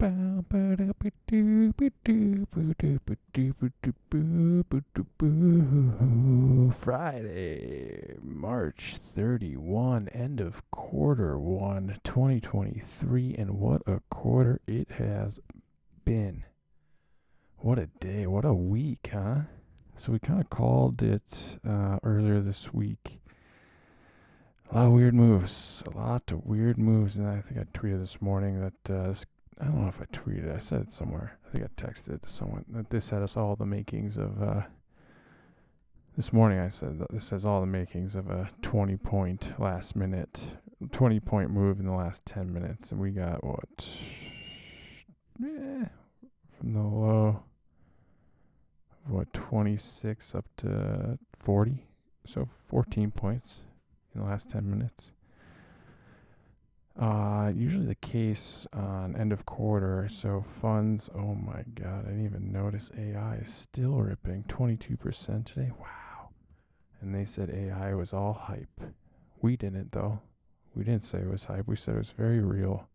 Friday, March 31, end of quarter one, 2023, and what a quarter it has been. What a day, what a week, huh? So we kind of called it earlier this week. A lot of weird moves, and I think I tweeted this morning that, I don't know if I tweeted, I said it somewhere. I think I texted it to someone that this had us all the makings of, this morning I said that this has all the makings of a 20-point move in the last 10 minutes. And we got from the low, 26 up to 40. So 14 points in the last 10 minutes. Usually the case on end of quarter. So funds, oh my God, I didn't even notice AI is still ripping 22% today. Wow. And they said AI was all hype. We didn't though. We didn't say it was hype. We said it was very real.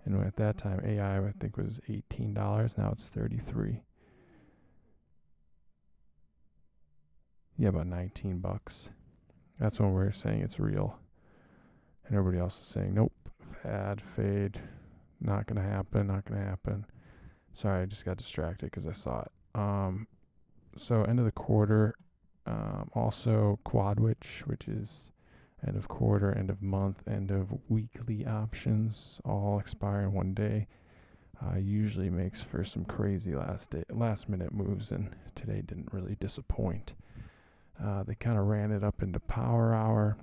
And at that time, AI I think was $18. Now it's $33. Yeah, about $19. That's when we're saying it's real. And everybody else is saying, nope, fad, fade, not going to happen. Sorry, I just got distracted because I saw it. So end of the quarter, also Quadwitch, which is end of quarter, end of month, end of weekly options, all expire in one day. Usually makes for some crazy last minute moves, and today didn't really disappoint. They kind of ran it up into power hour,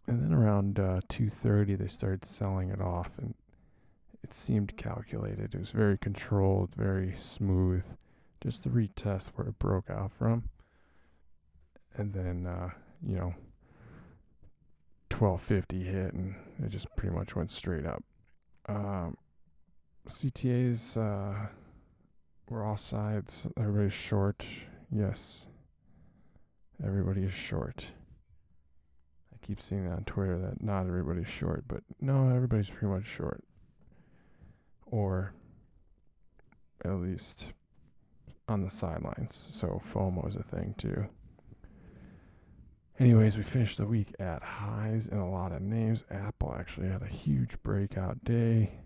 and then around 2:30 they started selling it off, and it seemed calculated. It was very controlled, very smooth, just the retest where it broke out from. And then 1250 hit, and it just pretty much went straight up. CTAs were all sides. Everybody's short. Yes, everybody is short. I keep seeing that on Twitter that not everybody's short, but no, everybody's pretty much short. Or at least on the sidelines. So FOMO is a thing too. Anyways, we finished the week at highs in a lot of names. Apple actually had a huge breakout day.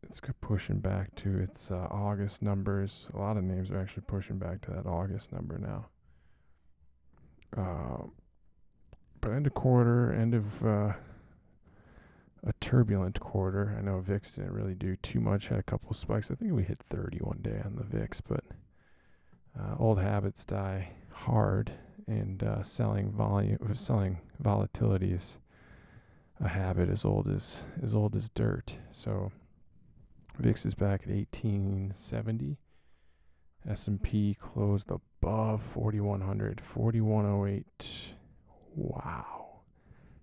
It's pushing back to its August numbers. A lot of names are actually pushing back to that August number now. But end of quarter, end of a turbulent quarter. I know VIX didn't really do too much. Had a couple of spikes. I think we hit 30 one day on the VIX, but old habits die hard. And selling volatility is a habit as old as dirt. So VIX is back at 1870. S&P closed above 4100, 4108. Wow.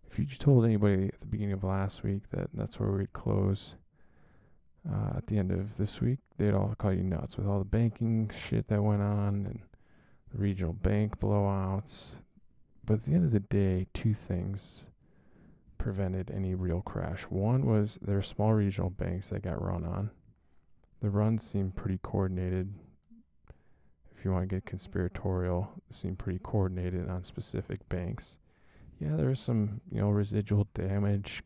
If you told anybody at the beginning of last week that that's where we'd close at the end of this week, they'd all call you nuts with all the banking shit that went on and regional bank blowouts. But at the end of the day, two things prevented any real crash. One was there are small regional banks that got run on. The runs seemed pretty coordinated. If you want to get conspiratorial, it seemed pretty coordinated on specific banks. Yeah, there was some residual damage.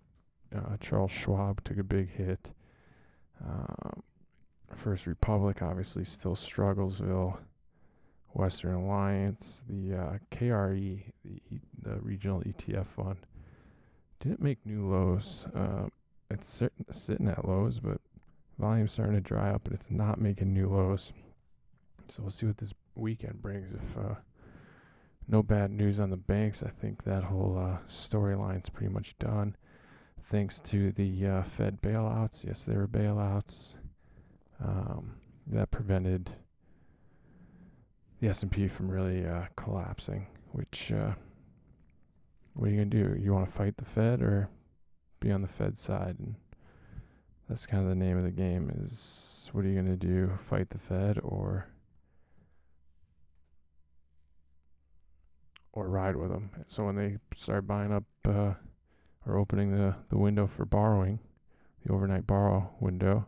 Charles Schwab took a big hit. First Republic obviously still struggles. Western Alliance, the KRE, the regional ETF fund, didn't make new lows. It's sitting at lows, but volume's starting to dry up, and it's not making new lows. So we'll see what this weekend brings. If no bad news on the banks, I think that whole storyline's pretty much done. Thanks to the Fed bailouts. Yes, there were bailouts. That prevented the S&P from really collapsing, which, what are you going to do? You want to fight the Fed or be on the Fed side? And that's kind of the name of the game is, what are you going to do? Fight the Fed or ride with them? So when they start buying up or opening the window for borrowing, the overnight borrow window.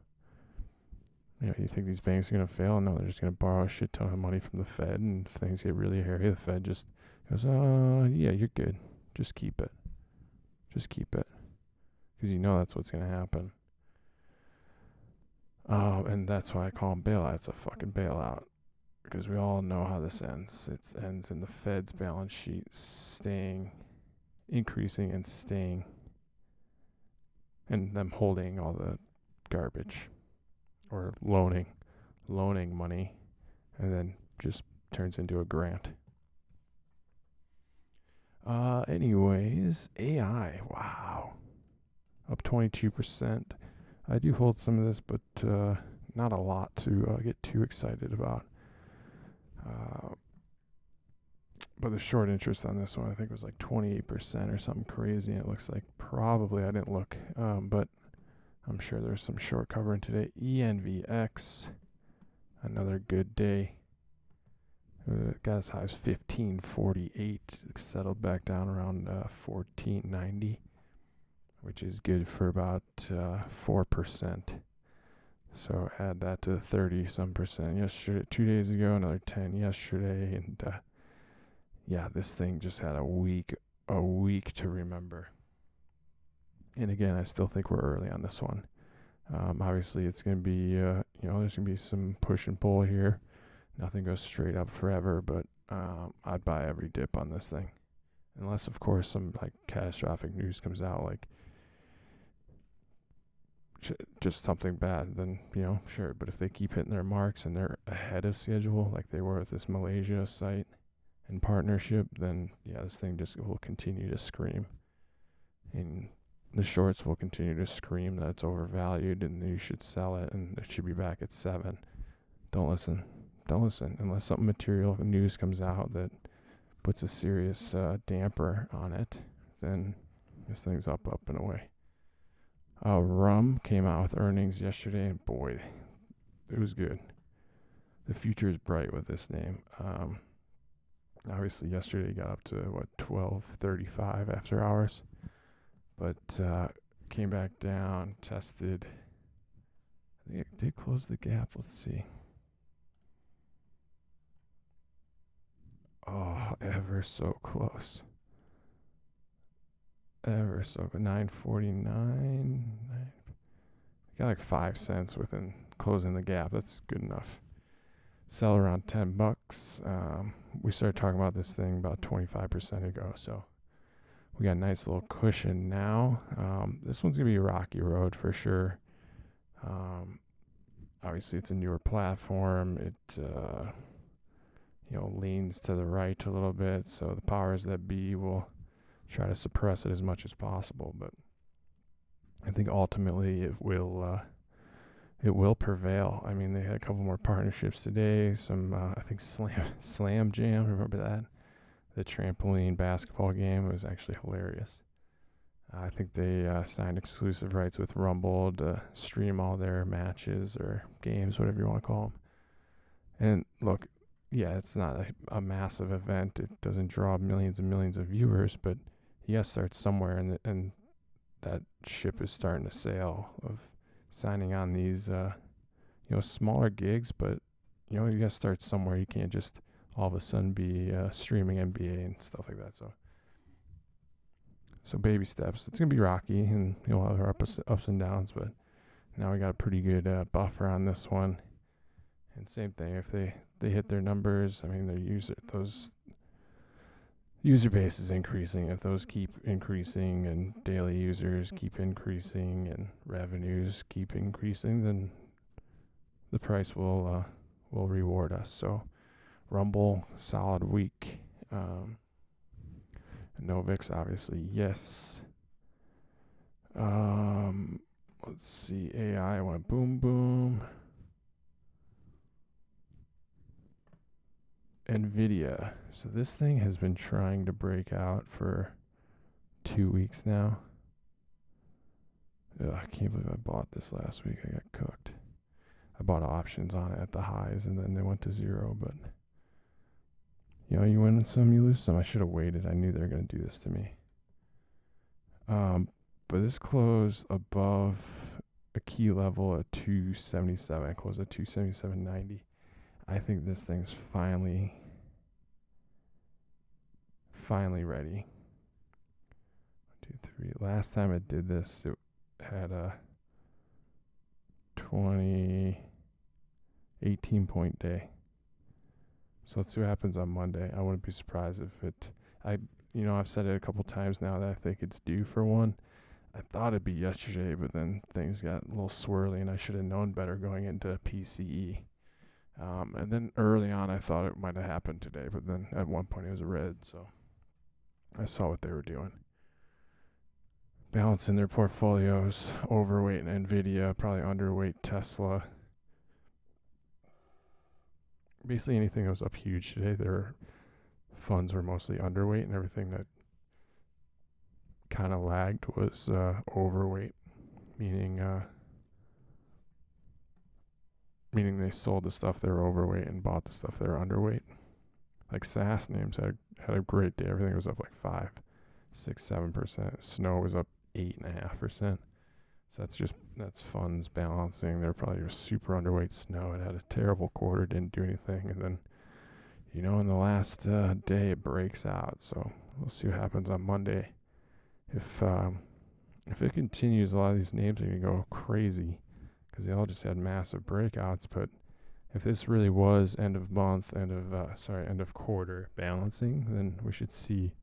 You think these banks are going to fail? No, they're just going to borrow a shit ton of money from the Fed, and if things get really hairy, the Fed just goes, yeah, you're good. Just keep it. Just keep it. Because that's what's going to happen. And that's why I call them bailout. It's a fucking bailout. Because we all know how this ends. It ends in the Fed's balance sheet increasing and staying, and them holding all the garbage, or loaning money, and then just turns into a grant. Anyways, AI, wow, up 22%. I do hold some of this, but not a lot to get too excited about. But the short interest on this one, I think, was like 28% or something crazy. And it looks like probably, I didn't look, but I'm sure there's some short covering today. ENVX, another good day. Got as high as 1548, settled back down around 1490, which is good for about 4%. So add that to 30-some percent yesterday, 2 days ago, another 10 yesterday, and yeah, this thing just had a week to remember. And again, I still think we're early on this one. Obviously, it's going to be, there's going to be some push and pull here. Nothing goes straight up forever, but I'd buy every dip on this thing. Unless, of course, some like catastrophic news comes out, like just something bad, then, sure. But if they keep hitting their marks and they're ahead of schedule, like they were with this Malaysia site and partnership, then, yeah, this thing just will continue to scream. And the shorts will continue to scream that it's overvalued and you should sell it and it should be back at 7. Don't listen. Unless something material news comes out that puts a serious damper on it, then this thing's up and away. Rum came out with earnings yesterday, and boy, it was good. The future is bright with this name. Obviously, yesterday got up to, 12.35 after hours, but came back down, tested. I think it did close the gap. Let's see. Oh, ever so close. Ever so 9.49. Got like 5 cents within closing the gap. That's good enough. Sell around $10. We started talking about this thing about 25% ago, so we got a nice little cushion now. This one's gonna be a rocky road for sure. Obviously, it's a newer platform. It leans to the right a little bit, so the powers that be will try to suppress it as much as possible. But I think ultimately it will prevail. I mean, they had a couple more partnerships today. Some I think Slam Jam. Remember that? The trampoline basketball game. It was actually hilarious. I think they signed exclusive rights with Rumble to stream all their matches or games, whatever you want to call them. And look, yeah, it's not a massive event. It doesn't draw millions and millions of viewers, but you got to start somewhere, and that ship is starting to sail of signing on these, smaller gigs, but, you got to start somewhere. You can't just all of a sudden be streaming NBA and stuff like that. So baby steps. It's going to be rocky, and you'll have our ups and downs, but now we got a pretty good buffer on this one. And same thing, if they hit their numbers, I mean, those user base is increasing. If those keep increasing and daily users keep increasing and revenues keep increasing, then the price will reward us. So Rumble, solid week. NVDA, obviously, yes. Let's see, AI went boom. NVDA. So this thing has been trying to break out for 2 weeks now. Ugh, I can't believe I bought this last week. I got cooked. I bought options on it at the highs, and then they went to 0. But, you win some, you lose some. I should have waited. I knew they were going to do this to me. But this closed above a key level at 277, close at 277.90. I think this thing's finally ready. 1, 2, 3. Last time it did this, it had a 18-point day. So let's see what happens on Monday. I wouldn't be surprised if I've said it a couple times now that I think it's due for one. I thought it'd be yesterday, but then things got a little swirly, and I should have known better going into PCE. And then early on, I thought it might have happened today, but then at one point it was red, so I saw what they were doing. Balancing their portfolios, overweight in NVDA, probably underweight Tesla. Basically anything that was up huge today, their funds were mostly underweight, and everything that kind of lagged was overweight, meaning they sold the stuff they were overweight and bought the stuff they were underweight. Like SaaS names had a great day. Everything was up like 5, 6, 7%. Snow was up 8.5%. So that's funds balancing. They're probably super underweight Snow. It had a terrible quarter, didn't do anything, and then in the last day it breaks out. So we'll see what happens on Monday. If it continues, a lot of these names are going to go crazy because they all just had massive breakouts. But if this really was end of quarter balancing, then we should see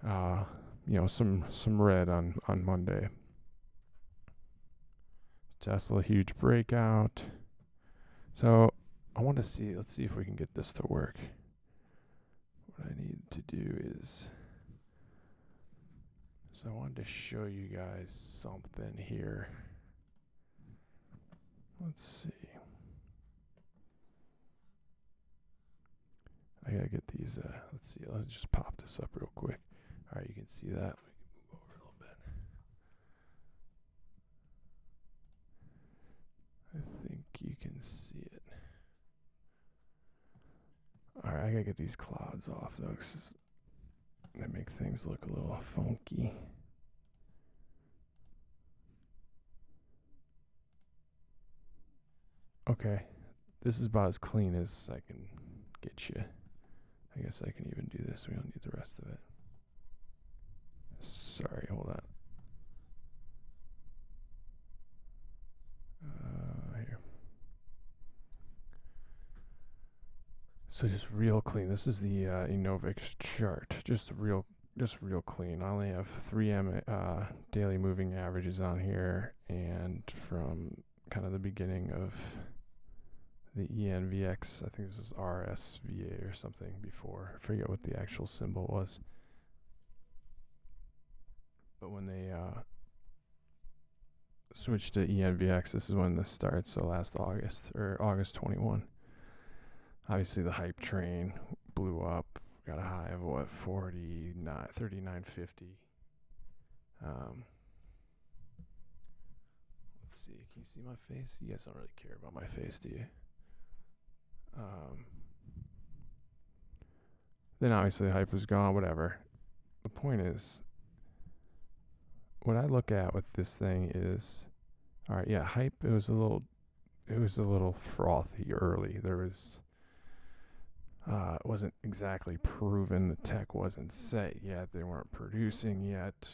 some red on Monday. Tesla, huge breakout. So let's see if we can get this to work. What I need to do is, I wanted to show you guys something here. Let's see. I gotta get these, let's see, let's just pop this up real quick. All right, you can see that. Let me move over a little bit. I think you can see it. All right, I gotta get these clouds off though, because they make things look a little funky. Okay, this is about as clean as I can get you. I guess I can even do this. We don't need the rest of it. Sorry, hold on. Here. So just real clean. This is the ENVX chart. Just real clean. I only have 3 daily moving averages on here, and from kind of the beginning of the ENVX, I think this was RSVA or something before. I forget what the actual symbol was. But when they switched to ENVX, this is when this starts. So last August, or August 21. Obviously the hype train blew up. Got a high of 39.50. Let's see. Can you see my face? You guys don't really care about my face, do you? Then obviously the hype was gone, whatever. The point is, what I look at with this thing is, all right, yeah, hype, it was a little frothy early. There was, it wasn't exactly proven. The tech wasn't set yet. They weren't producing yet.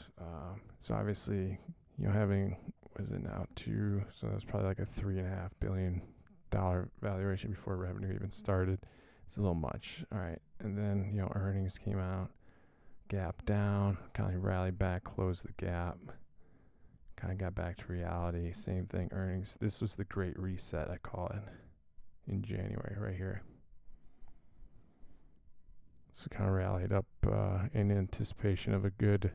So obviously, having, what is it now, so that's probably like a $3.5 billion valuation before revenue even started. It's a little much. All right. And then, earnings came out, gap down, kind of rallied back, closed the gap, kind of got back to reality. Same thing, earnings. This was the great reset, I call it, in January, right here. So kind of rallied up in anticipation of a good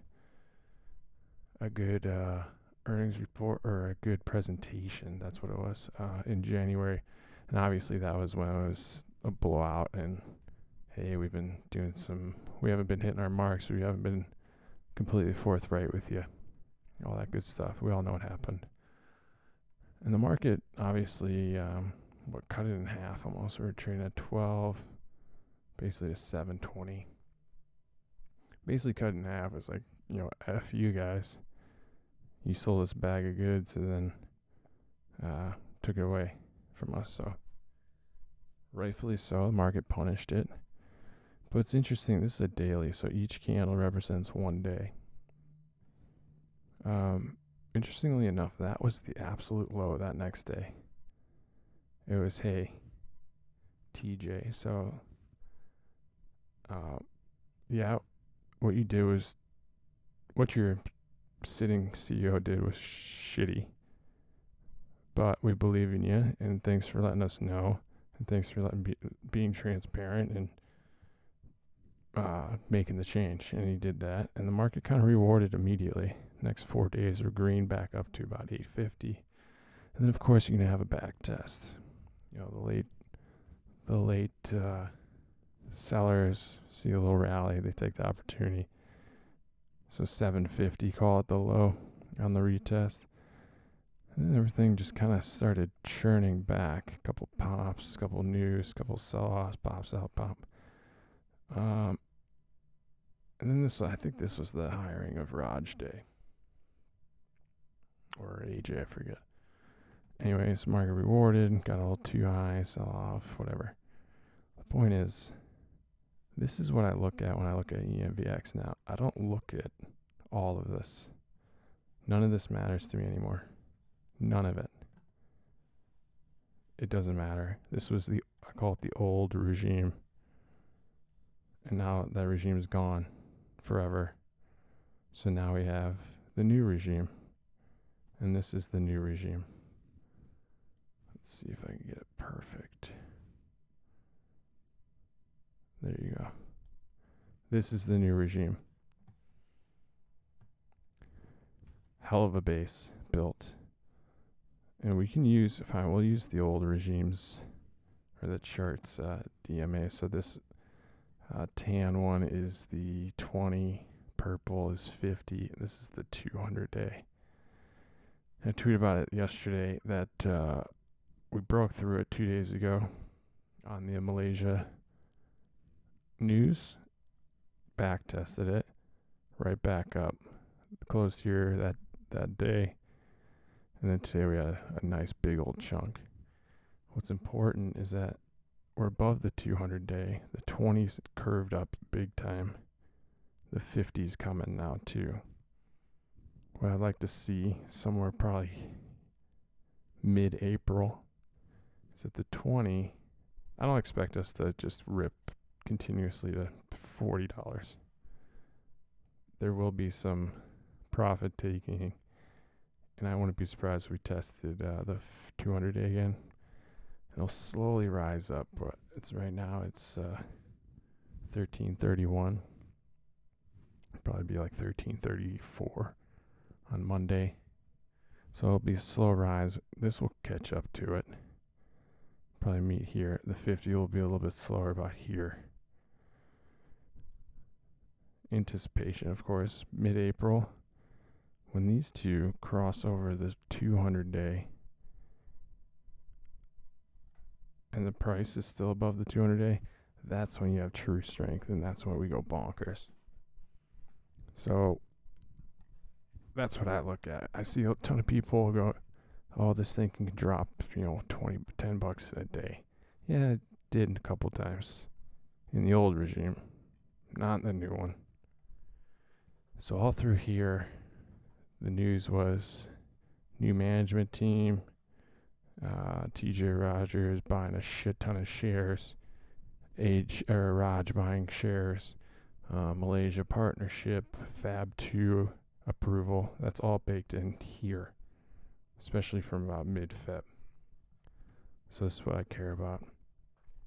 earnings report, or a good presentation. That's what it was, in January. And obviously that was when it was a blowout, and hey, we haven't been hitting our marks, we haven't been completely forthright with you, all that good stuff. We all know what happened. And the market obviously cut it in half almost. We were trading at 12, basically to 720. Basically cut it in half. It's like, F you guys. You sold this bag of goods, and then took it away from us. So rightfully so, the market punished it. But it's interesting, this is a daily, so each candle represents one day. Interestingly enough, that was the absolute low that next day. It was, hey, TJ. So, yeah, what you did was, what your sitting CEO did was shitty. But we believe in you, and thanks for letting us know, and thanks for being transparent and making the change. And he did that, and the market kind of rewarded immediately. Next 4 days were green, back up to about 850, and then of course you're gonna have a back test. You know, the late sellers see a little rally, they take the opportunity. So 750, call it the low on the retest. And then everything just kind of started churning back. A couple pops, couple news, couple sell-offs, pops out, pop. And then I think this was the hiring of Raj Day. Or AJ, I forget. Anyways, market rewarded, got a little too high, sell off, whatever. The point is, this is what I look at when I look at ENVX now. I don't look at all of this. None of this matters to me anymore. None of it. It doesn't matter. This was I call it the old regime. And now that regime is gone forever. So now we have the new regime. And this is the new regime. Let's see if I can get it perfect. There you go. This is the new regime. Hell of a base built. And we can use, we'll use the old regimes or the charts DMA. So this tan one is the 20, purple is 50. This is the 200 day. I tweeted about it yesterday that we broke through it 2 days ago on the Malaysia news. Back tested it, right back up. Closed here that day. And then today we had a nice big old chunk. What's important is that we're above the 200 day. The 20s curved up big time. The 50s coming now too. What I'd like to see somewhere probably mid-April is that the 20, I don't expect us to just rip continuously to $40. There will be some profit taking, and I wouldn't be surprised if we tested the 200 day again. It'll slowly rise up, but right now it's 1331. Probably be like 1334 on Monday. So it'll be a slow rise. This will catch up to it. Probably meet here. The 50 will be a little bit slower about here. Anticipation, of course, mid-April. When these two cross over the 200 day and the price is still above the 200 day, that's when you have true strength, and that's when we go bonkers. So that's what I look at. I see a ton of people go, oh, this thing can drop, $10 a day. Yeah, it did a couple times in the old regime, not the new one. So all through here, the news was new management team, TJ Rogers buying a shit ton of shares, Raj buying shares, Malaysia partnership, Fab 2 approval. That's all baked in here, especially from about mid-Feb. So this is what I care about.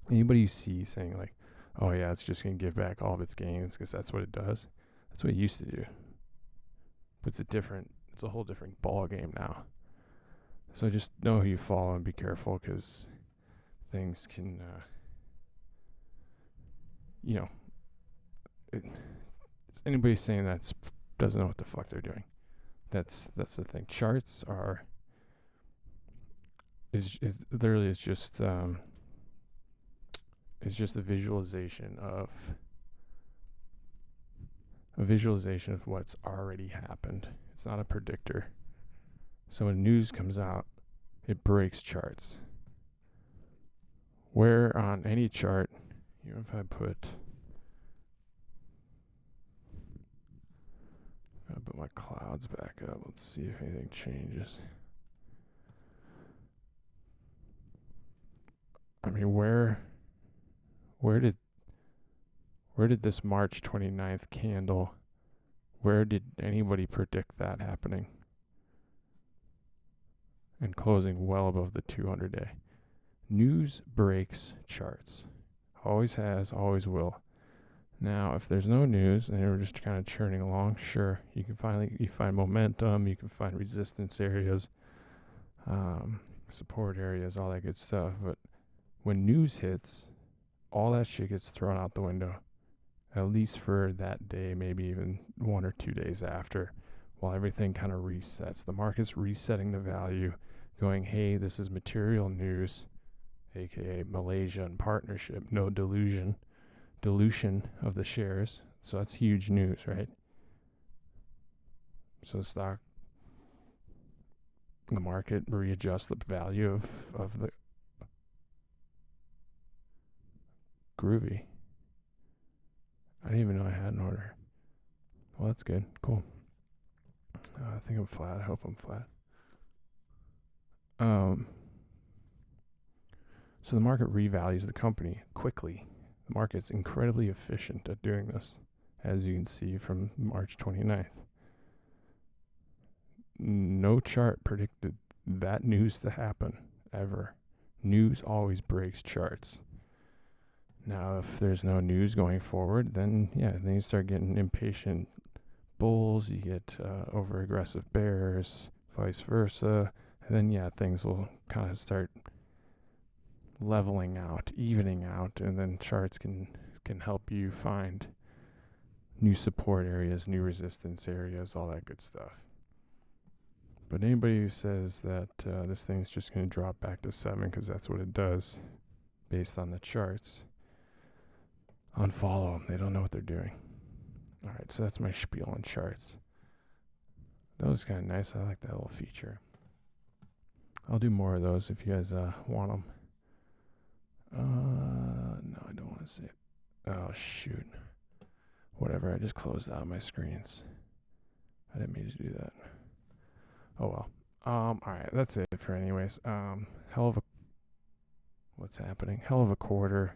Anybody you see saying like, oh yeah, it's just going to give back all of its gains because that's what it does. That's what it used to do. But it's a whole different ball game now. So just know who you follow and be careful, because things can, anybody saying that doesn't know what the fuck they're doing. That's the thing. Charts it's just a visualization of what's already happened. It's not a predictor. So when news comes out, it breaks charts. Where on any chart, even if I put my clouds back up, let's see if anything changes. I mean, where did this March 29th candle, where did anybody predict that happening? And closing well above the 200-day. News breaks charts. Always has, always will. Now, if there's no news and we're just kind of churning along, sure, you find momentum, you can find resistance areas, support areas, all that good stuff. But when news hits, all that shit gets thrown out the window, at least for that day, maybe even 1 or 2 days after, while everything kind of resets. The market's resetting the value, going, hey, this is material news, aka Malaysian partnership, no dilution of the shares. So that's huge news, right? So the market readjusts the value of the groovy. I didn't even know I had an order. Well, that's good. Cool. I think I'm flat. I hope I'm flat. So the market revalues the company quickly. The market's incredibly efficient at doing this, as you can see from March 29th. No chart predicted that news to happen, ever. News always breaks charts. Now, if there's no news going forward, then you start getting impatient bulls, you get over-aggressive bears, vice versa, and then things will kind of start leveling out, evening out, and then charts can help you find new support areas, new resistance areas, all that good stuff. But anybody who says that this thing's just going to drop back to 7 because that's what it does based on the charts, unfollow them. They don't know what they're doing. All right, so that's my spiel on charts. That was kind of nice. I like that little feature. I'll do more of those if you guys want them. No, I don't want to see it. Oh, shoot. Whatever, I just closed out my screens. I didn't mean to do that. Oh, well. All right, that's it for anyways. What's happening? Hell of a quarter.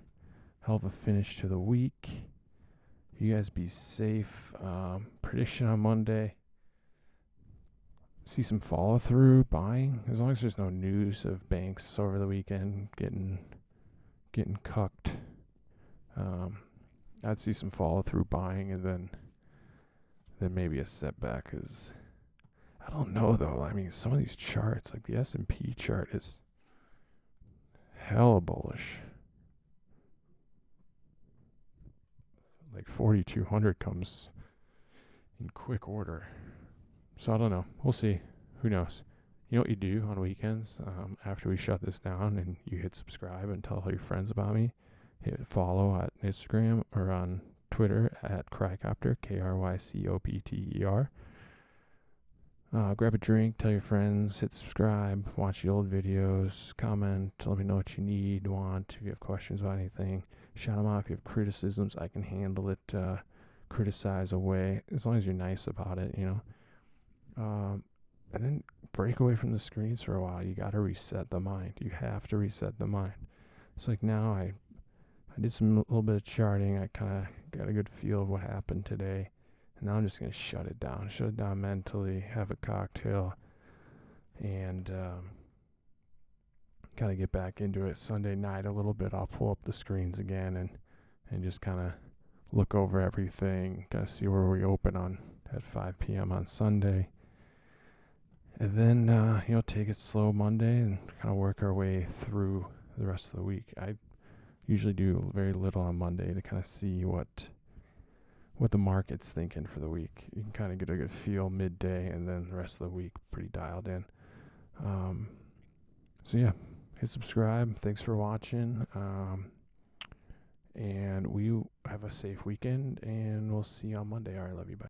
Hell of a finish to the week. You guys be safe. Prediction on Monday. See some follow through buying. As long as there's no news of banks over the weekend getting cucked. I'd see some follow through buying, and then maybe a setback. Cause I don't know though. I mean, some of these charts, like the S&P chart, is hella bullish. Like 4,200 comes in quick order. So I don't know. We'll see. Who knows? You know what you do on weekends after we shut this down, and you hit subscribe and tell all your friends about me. Hit follow at Instagram or on Twitter at Krycopter, Krycopter. Grab a drink, tell your friends, hit subscribe, watch the old videos, comment, let me know what you need, want, if you have questions about anything. Shout them out if you have criticisms. I can handle it, criticize away, as long as you're nice about it, you know. And then break away from the screens for a while. You got to reset the mind. You have to reset the mind. It's like now I did some little bit of charting. I kind of got a good feel of what happened today. And now I'm just going to shut it down mentally, have a cocktail, and kind of get back into it. Sunday night a little bit, I'll pull up the screens again and just kind of look over everything, kind of see where we open on at 5 p.m. on Sunday. And then, take it slow Monday and kind of work our way through the rest of the week. I usually do very little on Monday to kind of see what the market's thinking for the week. You can kind of get a good feel midday, and then the rest of the week pretty dialed in. Hit subscribe. Thanks for watching. And we have a safe weekend, and we'll see you on Monday. All right, love you. Bye.